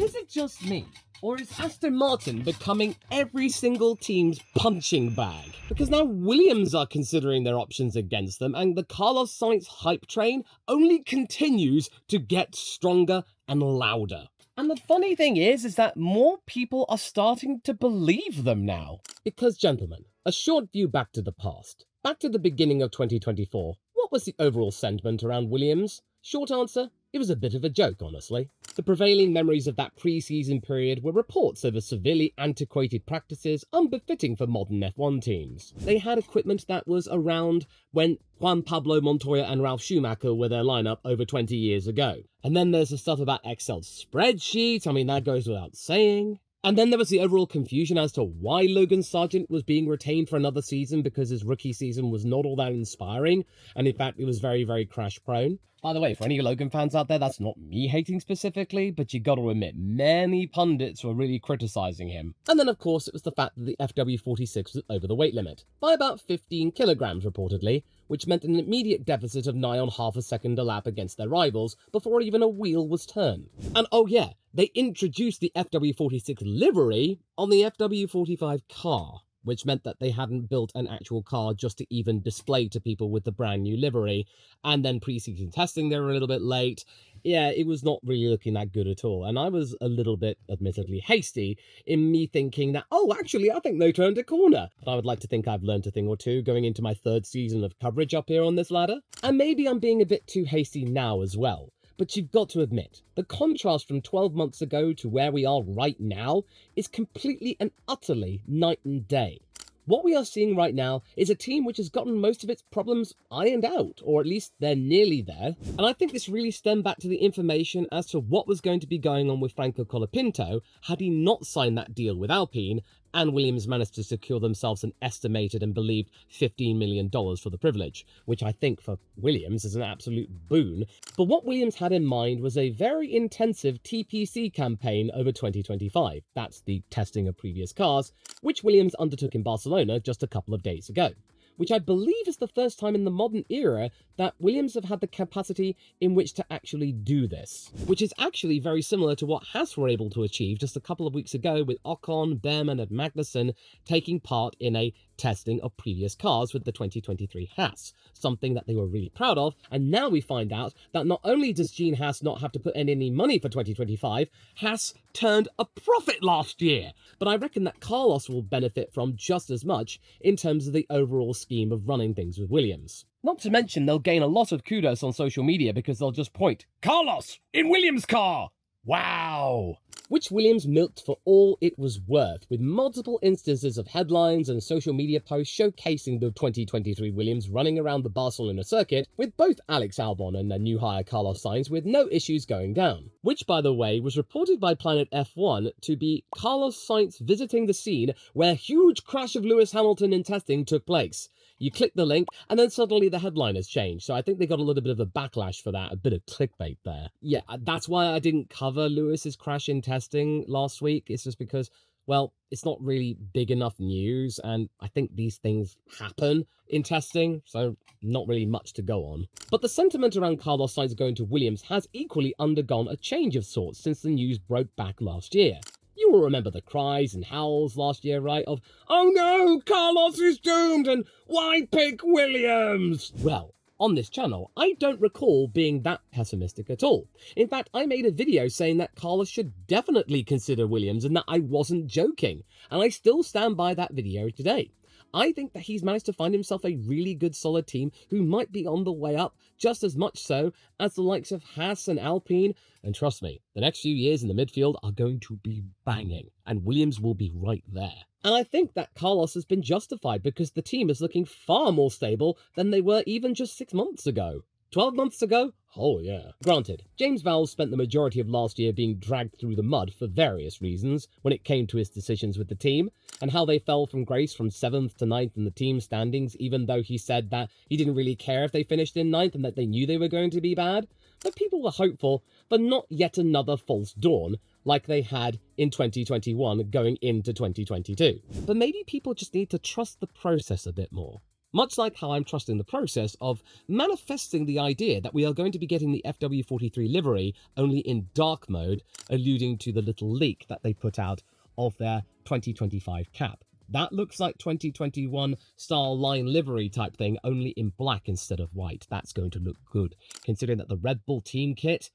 Is it just me? Or is Aston Martin becoming every single team's punching bag? Because now Williams are considering their options against them, and the Carlos Sainz hype train only continues to get stronger and louder. And the funny thing is that more people are starting to believe them now. Because, gentlemen, a short view back to the past. Back to the beginning of 2024. What was the overall sentiment around Williams? Short answer, it was a bit of a joke, honestly. The prevailing memories of that pre-season period were reports of severely antiquated practices unbefitting for modern F1 teams. They had equipment that was around when Juan Pablo Montoya and Ralf Schumacher were their lineup over 20 years ago. And then there's the stuff about Excel spreadsheets, I mean that goes without saying. And then there was the overall confusion as to why Logan Sargent was being retained for another season because his rookie season was not all that inspiring, and in fact it was very, very crash-prone. By the way, for any Logan fans out there, that's not me hating specifically, but you gotta admit, many pundits were really criticising him. And then of course it was the fact that the FW46 was over the weight limit, by about 15 kilograms reportedly, which meant an immediate deficit of nigh on half a second a lap against their rivals before even a wheel was turned. And oh yeah, they introduced the FW46 livery on the FW45 car, which meant that they hadn't built an actual car just to even display to people with the brand new livery. And then pre-season testing, they were a little bit late. Yeah, it was not really looking that good at all. And I was a little bit, admittedly, hasty in me thinking that, oh, actually, I think they turned a corner. But I would like to think I've learned a thing or two going into my third season of coverage up here on this ladder. And maybe I'm being a bit too hasty now as well. But you've got to admit, the contrast from 12 months ago to where we are right now is completely and utterly night and day. What we are seeing right now is a team which has gotten most of its problems ironed out, or at least they're nearly there. And I think this really stemmed back to the information as to what was going to be going on with Franco Colapinto had he not signed that deal with Alpine, and Williams managed to secure themselves an estimated and believed $15 million for the privilege, which I think for Williams is an absolute boon. But what Williams had in mind was a very intensive TPC campaign over 2025. That's the testing of previous cars, which Williams undertook in Barcelona just a couple of days ago, which I believe is the first time in the modern era that Williams have had the capacity in which to actually do this, which is actually very similar to what Haas were able to achieve just a couple of weeks ago with Ocon, Behrman and Magnussen taking part in a testing of previous cars with the 2023 Haas, something that they were really proud of. And now we find out that not only does Gene Haas not have to put in any money for 2025, Haas turned a profit last year. But I reckon that Carlos will benefit from just as much in terms of the overall scheme of running things with Williams. Not to mention they'll gain a lot of kudos on social media because they'll just point, Carlos in Williams' car! Wow! Which Williams milked for all it was worth, with multiple instances of headlines and social media posts showcasing the 2023 Williams running around the Barcelona circuit with both Alex Albon and their new hire Carlos Sainz with no issues going down. Which, by the way, was reported by Planet F1 to be Carlos Sainz visiting the scene where huge crash of Lewis Hamilton in testing took place. You click the link, and then suddenly the headline has changed. So I think they got a little bit of a backlash for that, a bit of clickbait there. Yeah, that's why I didn't cover Lewis's crash in testing last week. It's just because, well, it's not really big enough news, and I think these things happen in testing, so not really much to go on. But the sentiment around Carlos Sainz going to Williams has equally undergone a change of sorts since the news broke back last year. You will remember the cries and howls last year, right, of, oh no, Carlos is doomed, and why pick Williams? Well, on this channel, I don't recall being that pessimistic at all. In fact, I made a video saying that Carlos should definitely consider Williams and that I wasn't joking, and I still stand by that video today. I think that he's managed to find himself a really good solid team who might be on the way up just as much so as the likes of Haas and Alpine. And trust me, the next few years in the midfield are going to be banging, and Williams will be right there. And I think that Carlos has been justified because the team is looking far more stable than they were even just 6 months ago. 12 months ago? Oh yeah. Granted, James Vowles spent the majority of last year being dragged through the mud for various reasons when it came to his decisions with the team, and how they fell from grace from 7th to 9th in the team standings, even though he said that he didn't really care if they finished in 9th and that they knew they were going to be bad. But people were hopeful for not yet another false dawn like they had in 2021 going into 2022. But maybe people just need to trust the process a bit more. Much like how I'm trusting the process of manifesting the idea that we are going to be getting the FW43 livery only in dark mode, alluding to the little leak that they put out of their 2025 cap. That looks like 2021 style line livery type thing, only in black instead of white. That's going to look good, considering that the Red Bull team kit...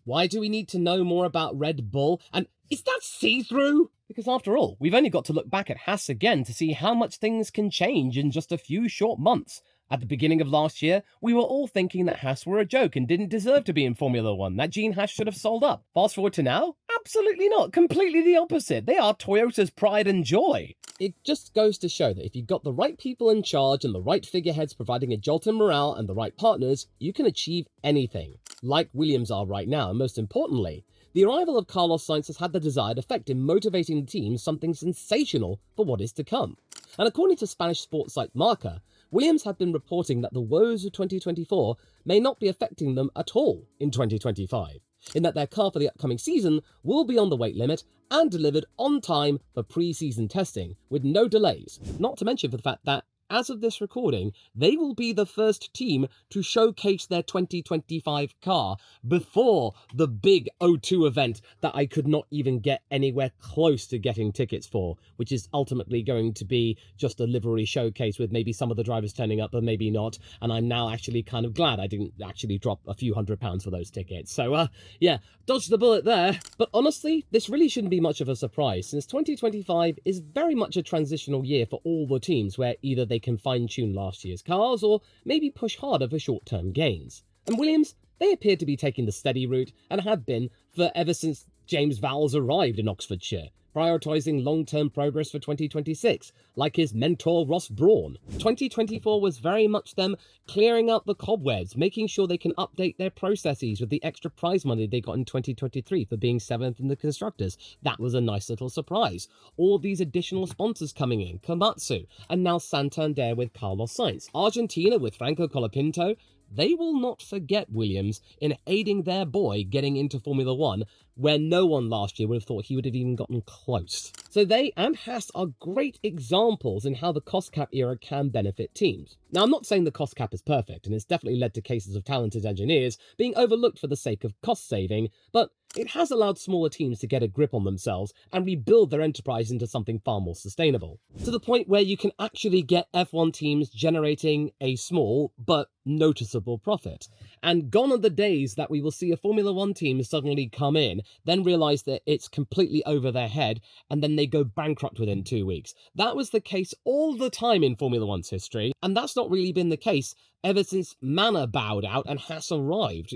Why do we need to know more about Red Bull? And is that see-through? Because after all, we've only got to look back at Haas again to see how much things can change in just a few short months. At the beginning of last year, we were all thinking that Haas were a joke and didn't deserve to be in Formula 1, that Gene Haas should have sold up. Fast forward to now? Absolutely not. Completely the opposite. They are Toyota's pride and joy. It just goes to show that if you've got the right people in charge and the right figureheads providing a jolt in morale and the right partners, you can achieve anything, like Williams are right now, and most importantly, the arrival of Carlos Sainz has had the desired effect in motivating the team something sensational for what is to come. And according to Spanish sports site Marca, Williams have been reporting that the woes of 2024 may not be affecting them at all in 2025, in that their car for the upcoming season will be on the weight limit and delivered on time for pre-season testing with no delays, not to mention for the fact that as of this recording, they will be the first team to showcase their 2025 car before the big O2 event that I could not even get anywhere close to getting tickets for, which is ultimately going to be just a livery showcase with maybe some of the drivers turning up, but maybe not. And I'm now actually kind of glad I didn't actually drop a few £100s for those tickets. So, yeah, dodged the bullet there. But honestly, this really shouldn't be much of a surprise, since 2025 is very much a transitional year for all the teams, where either they can fine-tune last year's cars or maybe push harder for short-term gains. And Williams, they appear to be taking the steady route and have been for ever since James Vowles arrived in Oxfordshire, prioritising long-term progress for 2026, like his mentor Ross Brawn. 2024 was very much them clearing out the cobwebs, making sure they can update their processes with the extra prize money they got in 2023 for being 7th in the Constructors. That was a nice little surprise. All these additional sponsors coming in, Komatsu, and now Santander with Carlos Sainz. Argentina with Franco Colapinto. They will not forget Williams in aiding their boy getting into Formula 1, where no one last year would have thought he would have even gotten close. So they and Haas are great examples in how the cost cap era can benefit teams. Now, I'm not saying the cost cap is perfect, and it's definitely led to cases of talented engineers being overlooked for the sake of cost saving, but it has allowed smaller teams to get a grip on themselves and rebuild their enterprise into something far more sustainable, to the point where you can actually get F1 teams generating a small but noticeable profit. And gone are the days that we will see a Formula 1 team suddenly come in, then realise that it's completely over their head, and then they go bankrupt within 2 weeks. That was the case all the time in Formula 1's history, and that's not really been the case ever since Manor bowed out and Haas arrived.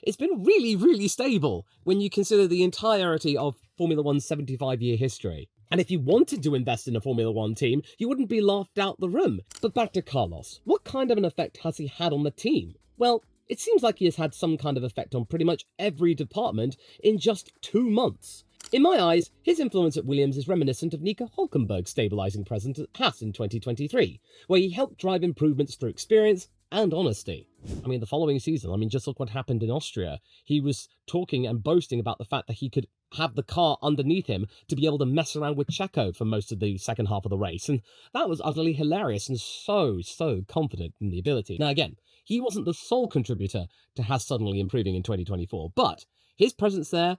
It's been really, really stable when you consider the entirety of Formula 1's 75-year history. And if you wanted to invest in a Formula 1 team, you wouldn't be laughed out the room. But back to Carlos. What kind of an effect has he had on the team? Well, it seems like he has had some kind of effect on pretty much every department in just 2 months. In my eyes, his influence at Williams is reminiscent of Nico Hülkenberg's stabilising presence at Haas in 2023, where he helped drive improvements through experience and honesty. I mean, the following season, just look what happened in Austria. He was talking and boasting about the fact that he could have the car underneath him to be able to mess around with Checo for most of the second half of the race. And that was utterly hilarious and so confident in the ability. Now again, he wasn't the sole contributor to Haas suddenly improving in 2024, but his presence there,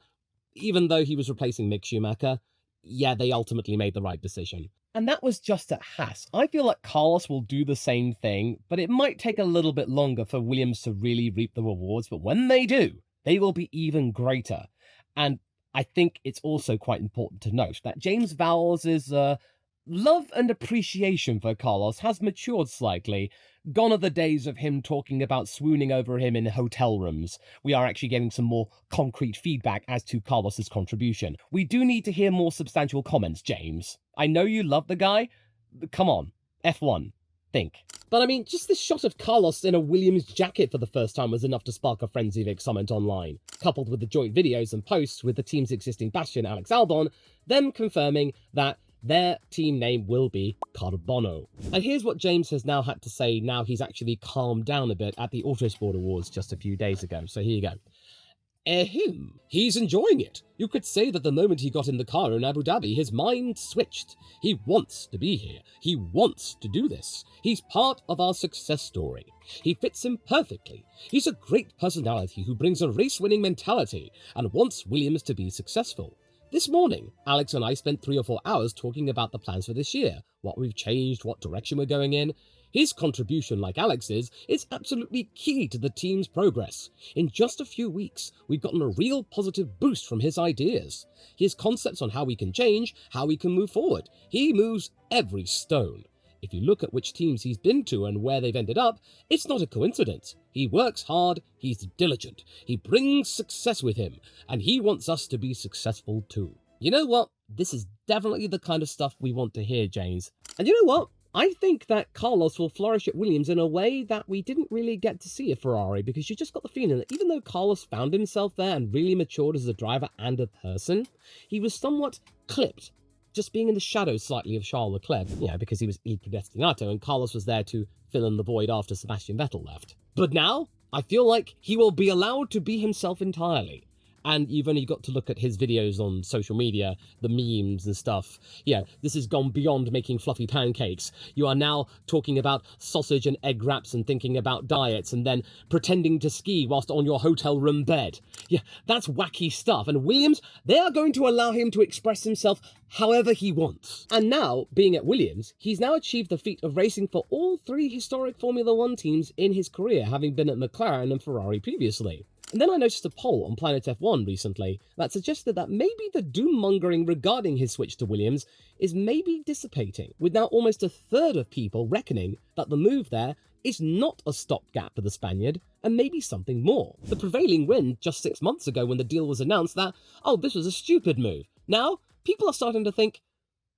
even though he was replacing Mick Schumacher, yeah, they ultimately made the right decision. And that was just at Haas. I feel like Carlos will do the same thing, but it might take a little bit longer for Williams to really reap the rewards, but when they do, they will be even greater. And I think it's also quite important to note that James Vowles' love and appreciation for Carlos has matured slightly. Gone are the days of him talking about swooning over him in hotel rooms. We are actually getting some more concrete feedback as to Carlos's contribution. We do need to hear more substantial comments, James. I know you love the guy. Come on, F1, think. But just this shot of Carlos in a Williams jacket for the first time was enough to spark a frenzy of excitement online, coupled with the joint videos and posts with the team's existing bastion, Alex Albon, them confirming that their team name will be Carbono. And here's what James has now had to say now he's actually calmed down a bit at the Autosport Awards just a few days ago. So here you go. him. He's enjoying it. You could say that the moment he got in the car in Abu Dhabi, his mind switched. He wants to be here. He wants to do this. He's part of our success story. He fits in perfectly. He's a great personality who brings a race-winning mentality and wants Williams to be successful. This morning, Alex and I spent 3 or 4 hours talking about the plans for this year, what we've changed, what direction we're going in. His contribution, like Alex's, is absolutely key to the team's progress. In just a few weeks, we've gotten a real positive boost from his ideas. His concepts on how we can change, how we can move forward. He moves every stone. If you look at which teams he's been to and where they've ended up, it's not a coincidence. He works hard, he's diligent, he brings success with him, and he wants us to be successful too. You know what? This is definitely the kind of stuff we want to hear, James. And you know what? I think that Carlos will flourish at Williams in a way that we didn't really get to see at Ferrari, because you just got the feeling that even though Carlos found himself there and really matured as a driver and a person, he was somewhat clipped, just being in the shadows slightly of Charles Leclerc, because he was il predestinato and Carlos was there to fill in the void after Sebastian Vettel left. But now, I feel like he will be allowed to be himself entirely. And you've only got to look at his videos on social media, the memes and stuff. Yeah, this has gone beyond making fluffy pancakes. You are now talking about sausage and egg wraps and thinking about diets and then pretending to ski whilst on your hotel room bed. Yeah, that's wacky stuff. And Williams, they are going to allow him to express himself however he wants. And now, being at Williams, he's now achieved the feat of racing for all 3 historic Formula 1 teams in his career, having been at McLaren and Ferrari previously. And then I noticed a poll on Planet F1 recently that suggested that maybe the doom-mongering regarding his switch to Williams is maybe dissipating, with now almost a third of people reckoning that the move there is not a stopgap for the Spaniard, and maybe something more. The prevailing wind just 6 months ago when the deal was announced that, oh, this was a stupid move. Now, people are starting to think,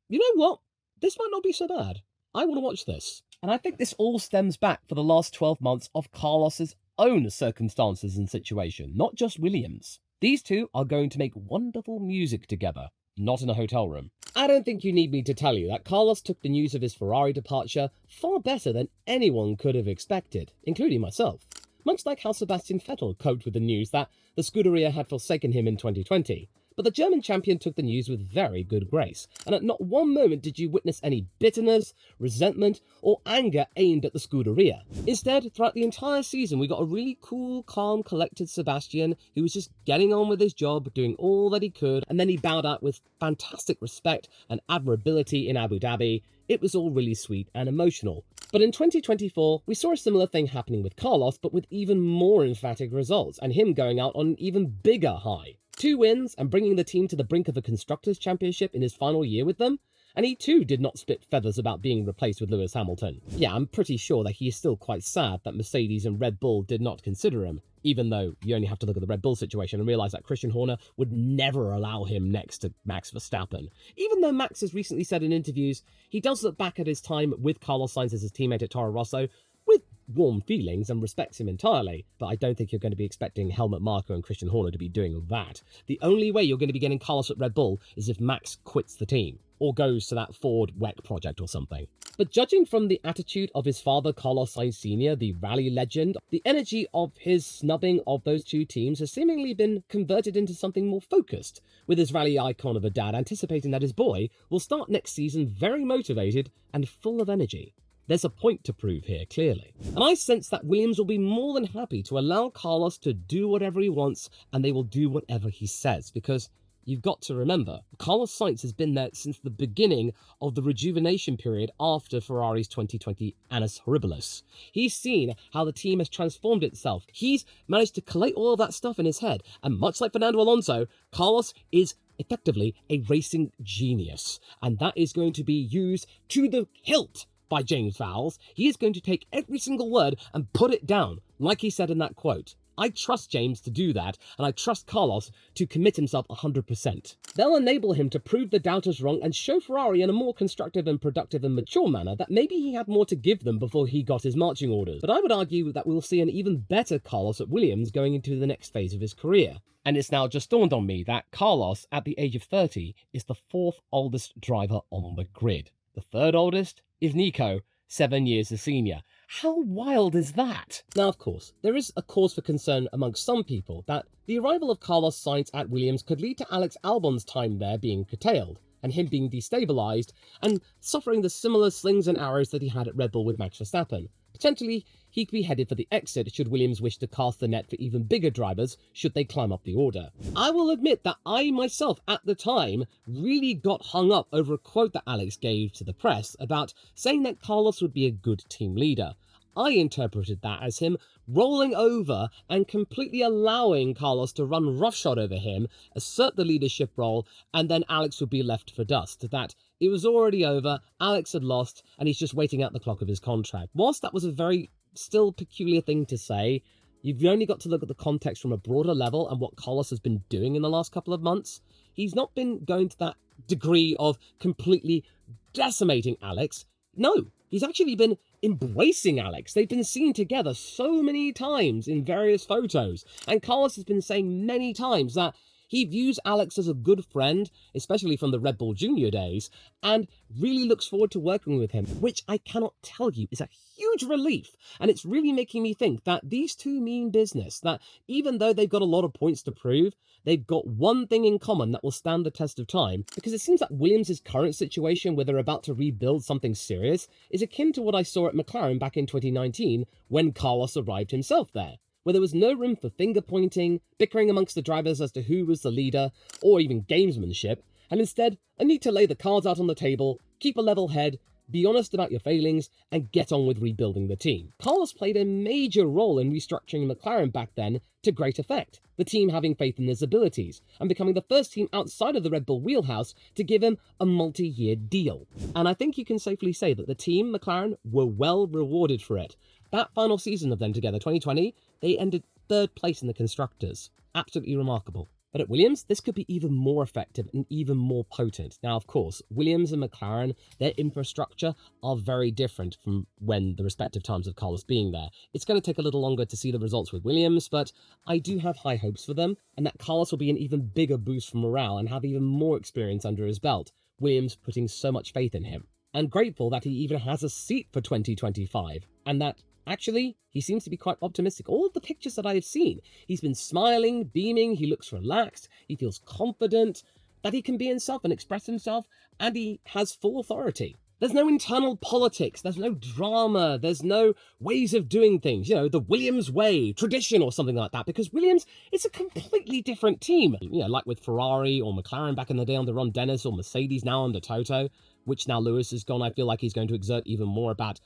you know what, this might not be so bad. I want to watch this. And I think this all stems back for the last 12 months of Carlos's own circumstances and situation, not just Williams. These two are going to make wonderful music together, not in a hotel room. I don't think you need me to tell you that Carlos took the news of his Ferrari departure far better than anyone could have expected, including myself. Much like how Sebastian Vettel coped with the news that the Scuderia had forsaken him in 2020. But the German champion took the news with very good grace, and at not one moment did you witness any bitterness, resentment, or anger aimed at the Scuderia. Instead, throughout the entire season, we got a really cool, calm, collected Sebastian who was just getting on with his job, doing all that he could, and then he bowed out with fantastic respect and admirability in Abu Dhabi. It was all really sweet and emotional. But in 2024, we saw a similar thing happening with Carlos, but with even more emphatic results, and him going out on an even bigger high. 2 wins and bringing the team to the brink of a Constructors' Championship in his final year with them, and he too did not split feathers about being replaced with Lewis Hamilton. Yeah, I'm pretty sure that he is still quite sad that Mercedes and Red Bull did not consider him, even though you only have to look at the Red Bull situation and realise that Christian Horner would never allow him next to Max Verstappen. Even though Max has recently said in interviews he does look back at his time with Carlos Sainz as his teammate at Toro Rosso with warm feelings and respects him entirely, but I don't think you're going to be expecting Helmut Marko and Christian Horner to be doing that. The only way you're going to be getting Carlos at Red Bull is if Max quits the team, or goes to that Ford WEC project or something. But judging from the attitude of his father, Carlos Sainz Sr., the rally legend, the energy of his snubbing of those 2 teams has seemingly been converted into something more focused, with his rally icon of a dad anticipating that his boy will start next season very motivated and full of energy. There's a point to prove here, clearly. And I sense that Williams will be more than happy to allow Carlos to do whatever he wants, and they will do whatever he says, because you've got to remember, Carlos Sainz has been there since the beginning of the rejuvenation period after Ferrari's 2020 Annus Horribilis. He's seen how the team has transformed itself. He's managed to collate all of that stuff in his head, and much like Fernando Alonso, Carlos is effectively a racing genius, and that is going to be used to the hilt by James Vowles. He is going to take every single word and put it down, like he said in that quote. I trust James to do that, and I trust Carlos to commit himself 100%. They'll enable him to prove the doubters wrong and show Ferrari in a more constructive and productive and mature manner that maybe he had more to give them before he got his marching orders. But I would argue that we'll see an even better Carlos at Williams going into the next phase of his career. And it's now just dawned on me that Carlos, at the age of 30, is the 4th oldest driver on the grid. The 3rd oldest is Nico, 7 years the senior. How wild is that? Now, of course, there is a cause for concern amongst some people that the arrival of Carlos Sainz at Williams could lead to Alex Albon's time there being curtailed, and him being destabilised and suffering the similar slings and arrows that he had at Red Bull with Max Verstappen. Potentially, he could be headed for the exit should Williams wish to cast the net for even bigger drivers should they climb up the order. I will admit that I myself, at the time, really got hung up over a quote that Alex gave to the press about saying that Carlos would be a good team leader. I interpreted that as him rolling over and completely allowing Carlos to run roughshod over him, assert the leadership role, and then Alex would be left for dust. That it was already over, Alex had lost, and he's just waiting out the clock of his contract. Whilst that was a very still peculiar thing to say, you've only got to look at the context from a broader level and what Carlos has been doing in the last couple of months. He's not been going to that degree of completely decimating Alex. No, he's actually been embracing Alex. They've been seen together so many times in various photos, and Carlos has been saying many times that he views Alex as a good friend, especially from the Red Bull Junior days, and really looks forward to working with him, which I cannot tell you is a huge relief. And it's really making me think that these two mean business, that even though they've got a lot of points to prove, they've got one thing in common that will stand the test of time, because it seems like Williams' current situation, where they're about to rebuild something serious, is akin to what I saw at McLaren back in 2019 when Carlos arrived himself there, where there was no room for finger-pointing, bickering amongst the drivers as to who was the leader, or even gamesmanship, and instead, a need to lay the cards out on the table, keep a level head, be honest about your failings, and get on with rebuilding the team. Carlos played a major role in restructuring McLaren back then to great effect, the team having faith in his abilities, and becoming the first team outside of the Red Bull wheelhouse to give him a multi-year deal. And I think you can safely say that the team, McLaren, were well rewarded for it. That final season of them together, 2020, they ended 3rd place in the Constructors. Absolutely remarkable. But at Williams, this could be even more effective and even more potent. Now, of course, Williams and McLaren, their infrastructure are very different from when the respective times of Carlos being there. It's going to take a little longer to see the results with Williams, but I do have high hopes for them, and that Carlos will be an even bigger boost for morale and have even more experience under his belt. Williams putting so much faith in him. And grateful that he even has a seat for 2025, and that actually, he seems to be quite optimistic. All of the pictures that I have seen, he's been smiling, beaming, he looks relaxed, he feels confident that he can be himself and express himself, and he has full authority. There's no internal politics, there's no drama, there's no ways of doing things, you know, the Williams way, tradition or something like that, because Williams is a completely different team. You know, like with Ferrari or McLaren back in the day under Ron Dennis, or Mercedes now under Toto, which now Lewis is gone, I feel like he's going to exert even more about,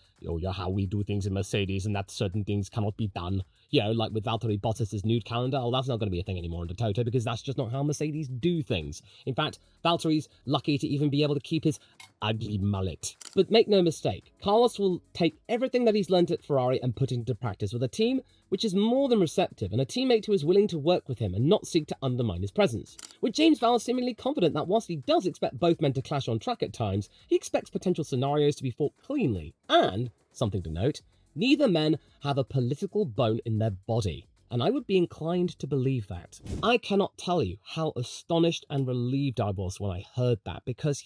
how we do things in Mercedes and that certain things cannot be done. You know, like with Valtteri Bottas' nude calendar, that's not going to be a thing anymore under Toto because that's just not how Mercedes do things. In fact, Valtteri's lucky to even be able to keep his ugly mullet. But make no mistake, Carlos will take everything that he's learnt at Ferrari and put it into practice with a team which is more than receptive and a teammate who is willing to work with him and not seek to undermine his presence. With James Vowles seemingly confident that whilst he does expect both men to clash on track at times, he expects potential scenarios to be fought cleanly. And, something to note, neither men have a political bone in their body. And I would be inclined to believe that. I cannot tell you how astonished and relieved I was when I heard that, because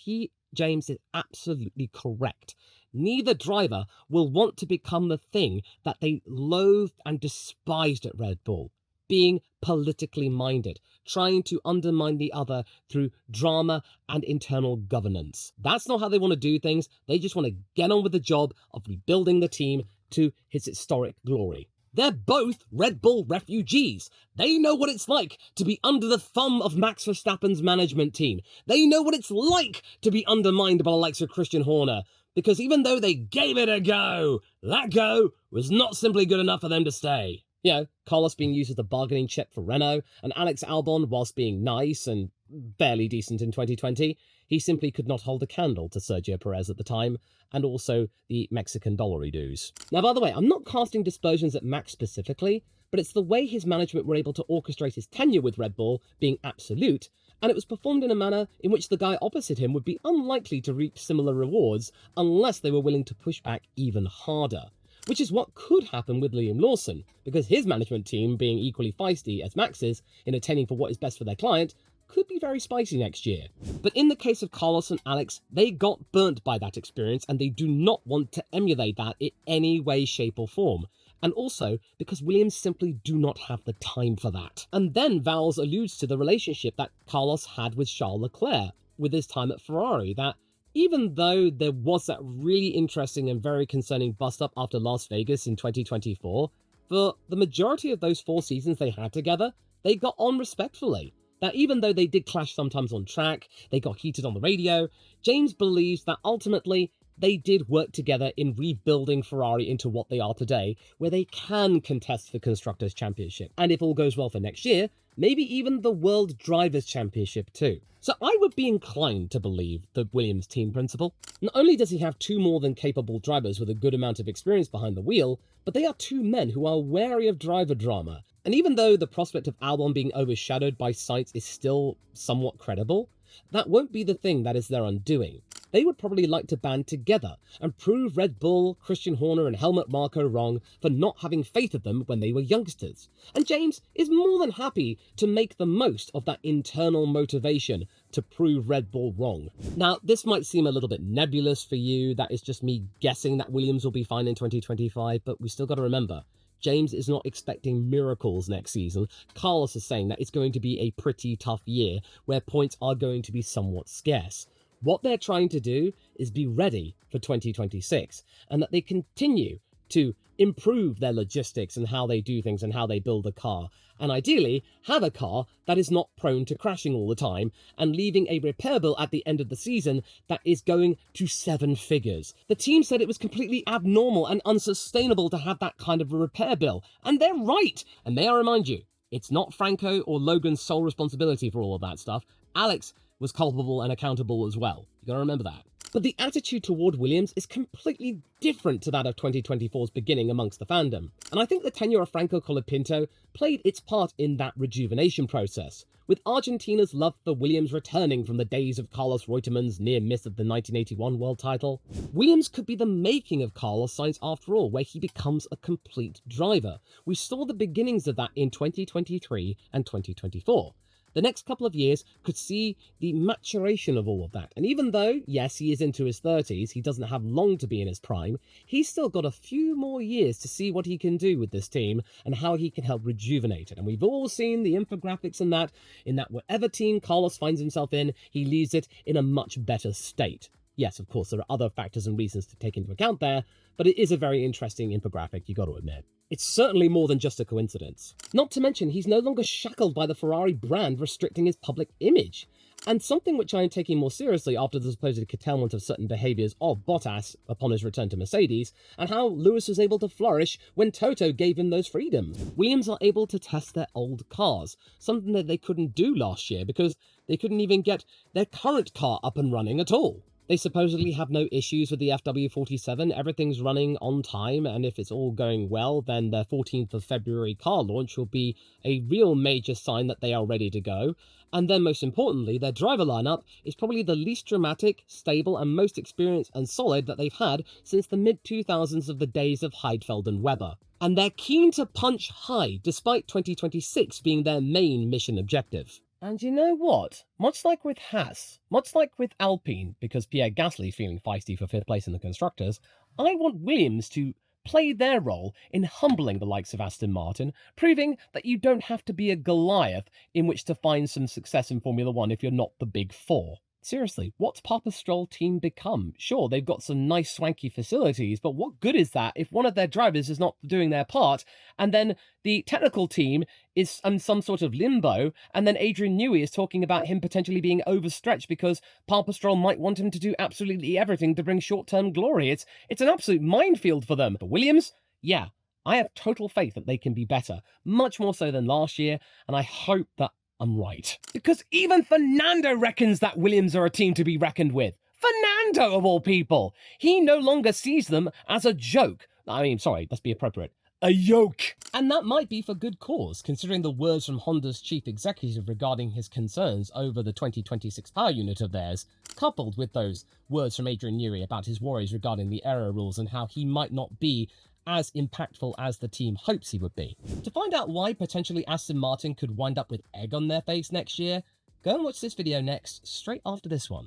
James, is absolutely correct. Neither driver will want to become the thing that they loathed and despised at Red Bull, being politically minded, trying to undermine the other through drama and internal governance. That's not how they want to do things. They just want to get on with the job of rebuilding the team to its historic glory. They're both Red Bull refugees. They know what it's like to be under the thumb of Max Verstappen's management team. They know what it's like to be undermined by the likes of Christian Horner. Because even though they gave it a go, that go was not simply good enough for them to stay. You know, Carlos being used as a bargaining chip for Renault, and Alex Albon, whilst being nice and barely decent in 2020, he simply could not hold a candle to Sergio Perez at the time, and also the Mexican dollary dues. Now, by the way, I'm not casting dispersions at Max specifically, but it's the way his management were able to orchestrate his tenure with Red Bull being absolute, and it was performed in a manner in which the guy opposite him would be unlikely to reap similar rewards unless they were willing to push back even harder. Which is what could happen with Liam Lawson, because his management team, being equally feisty as Max's in attending for what is best for their client, could be very spicy next year. But in the case of Carlos and Alex, they got burnt by that experience and they do not want to emulate that in any way, shape or form. And also because Williams simply do not have the time for that. And then Vowles alludes to the relationship that Carlos had with Charles Leclerc with his time at Ferrari, that even though there was that really interesting and very concerning bust-up after Las Vegas in 2024, for the majority of those 4 seasons they had together, they got on respectfully. That even though they did clash sometimes on track, they got heated on the radio, James believes that ultimately they did work together in rebuilding Ferrari into what they are today, where they can contest the Constructors' Championship. And if all goes well for next year, maybe even the World Drivers' Championship too. So I would be inclined to believe the Williams team principal. Not only does he have 2 more than capable drivers with a good amount of experience behind the wheel, but they are 2 men who are wary of driver drama. And even though the prospect of Albon being overshadowed by Sainz is still somewhat credible, that won't be the thing that is their undoing. They would probably like to band together and prove Red Bull, Christian Horner and Helmut Marko wrong for not having faith of them when they were youngsters. And James is more than happy to make the most of that internal motivation to prove Red Bull wrong. Now, this might seem a little bit nebulous for you, that is just me guessing that Williams will be fine in 2025, but we still got to remember, James is not expecting miracles next season. Carlos is saying that it's going to be a pretty tough year where points are going to be somewhat scarce. What they're trying to do is be ready for 2026 and that they continue to improve their logistics and how they do things and how they build a car, and ideally have a car that is not prone to crashing all the time and leaving a repair bill at the end of the season that is going to 7 figures. The team said it was completely abnormal and unsustainable to have that kind of a repair bill, and they're right. And may I remind you, it's not Franco or Logan's sole responsibility for all of that stuff. Alex was culpable and accountable as well. You gotta remember that. But the attitude toward Williams is completely different to that of 2024's beginning amongst the fandom. And I think the tenure of Franco Colapinto played its part in that rejuvenation process, with Argentina's love for Williams returning from the days of Carlos Reutemann's near miss of the 1981 world title. Williams could be the making of Carlos Sainz after all, where he becomes a complete driver. We saw the beginnings of that in 2023 and 2024. The next couple of years could see the maturation of all of that. And even though, yes, he is into his 30s, he doesn't have long to be in his prime, he's still got a few more years to see what he can do with this team and how he can help rejuvenate it. And we've all seen the infographics in that whatever team Carlos finds himself in, he leaves it in a much better state. Yes, of course, there are other factors and reasons to take into account there, but it is a very interesting infographic, you got to admit. It's certainly more than just a coincidence. Not to mention, he's no longer shackled by the Ferrari brand restricting his public image. And something which I am taking more seriously after the supposed curtailment of certain behaviours of Bottas upon his return to Mercedes, and how Lewis was able to flourish when Toto gave him those freedoms. Williams are able to test their old cars, something that they couldn't do last year because they couldn't even get their current car up and running at all. They supposedly have no issues with the FW47, everything's running on time, and if it's all going well, then their 14th of February car launch will be a real major sign that they are ready to go. And then most importantly, their driver lineup is probably the least dramatic, stable, and most experienced and solid that they've had since the mid-2000s of the days of Heidfeld and Webber. And they're keen to punch high, despite 2026 being their main mission objective. And you know what? Much like with Haas, much like with Alpine, because Pierre Gasly's feeling feisty for 5th place in the Constructors, I want Williams to play their role in humbling the likes of Aston Martin, proving that you don't have to be a Goliath in which to find some success in Formula 1 if you're not the Big Four. Seriously, what's Papa Stroll team become? Sure, they've got some nice swanky facilities, but what good is that if one of their drivers is not doing their part, and then the technical team is in some sort of limbo, and then Adrian Newey is talking about him potentially being overstretched because Papa Stroll might want him to do absolutely everything to bring short-term glory. It's an absolute minefield for them. But Williams, yeah, I have total faith that they can be better, much more so than last year, and I hope that I'm right. Because even Fernando reckons that Williams are a team to be reckoned with. Fernando, of all people! He no longer sees them as a joke. I mean, sorry, let's be appropriate. A yoke! And that might be for good cause, considering the words from Honda's chief executive regarding his concerns over the 2026 power unit of theirs, coupled with those words from Adrian Newey about his worries regarding the error rules and how he might not be as impactful as the team hopes he would be. To find out why potentially Aston Martin could wind up with egg on their face next year, Go and watch this video next, straight after this one.